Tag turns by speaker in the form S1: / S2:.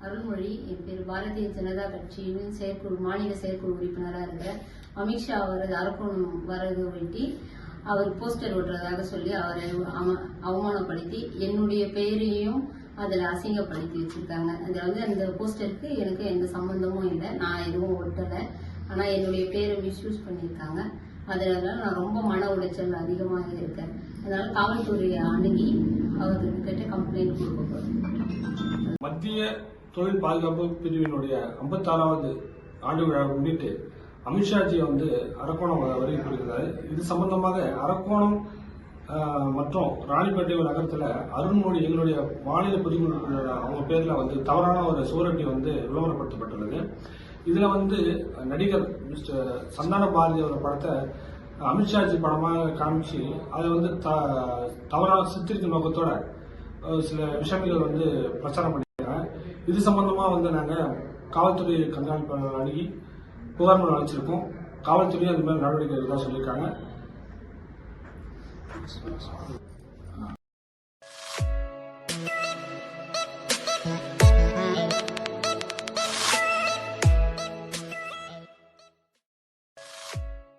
S1: அருள்மொழி. என் பேர் பாரதிய ஜனதா கட்சியின் மாநில செயற்குழு உறுப்பினராக இருக்கிற அமித்ஷா அவரது அரக்கோணம் வரது ஒட்டி அவர் போஸ்டர் ஓட்டுறதாக சொல்லி அவரை அவமானப்படுத்தி என்னுடைய பெயரையும் அதில் அசிங்கப்படுத்தி வச்சிருக்காங்க. அதாவது அந்த போஸ்டருக்கு எனக்கு எந்த சம்பந்தமும் இல்லை, நான் எதுவும் ஒட்டலை. ஆனால் என்னுடைய பேரை மிஸ்யூஸ் பண்ணியிருக்காங்க. அதனால நான் ரொம்ப மன உளைச்சல் அதிகமாக இருக்கேன். அதனால காவல்துறையை அணுகி அவர்கிட்ட கம்ப்ளைண்ட் கொடுக்க போறேன்.
S2: மத்திய தொழில் பாதுகாப்பு பிரிவினுடைய 56வது ஆண்டு விழாவை முன்னிட்டு அமித்ஷாஜி அரக்கோணம் வருகை புரிகிறார். இது சம்பந்தமாக அரக்கோணம் மற்றும் ராணிப்பேட்டை நகரத்தில் அருண்மொழி எங்களுடைய மாநில பொதுக்குழு அவங்க பேர்ல தவறான ஒரு சுவரொட்டி விளம்பரப்படுத்தப்பட்டுள்ளது. இதுல நடிகர் மிஸ்டர் சந்தான பாரதி அவரோட படத்தை அமித்ஷாஜி படமாக காமிச்சு அதை தவறான சித்தரிக்கும் நோக்கத்தோட சில விஷயங்கள் பிரச்சாரம் பண்ணிருக்காங்க. இது சம்பந்தமா நாங்க காவல்துறை கண்காணிப்பு அணுகி புகார் மனு அளிச்சிருக்கோம். காவல்துறையும் அது மாதிரி நடவடிக்கை எடுக்க சொல்லியிருக்காங்க.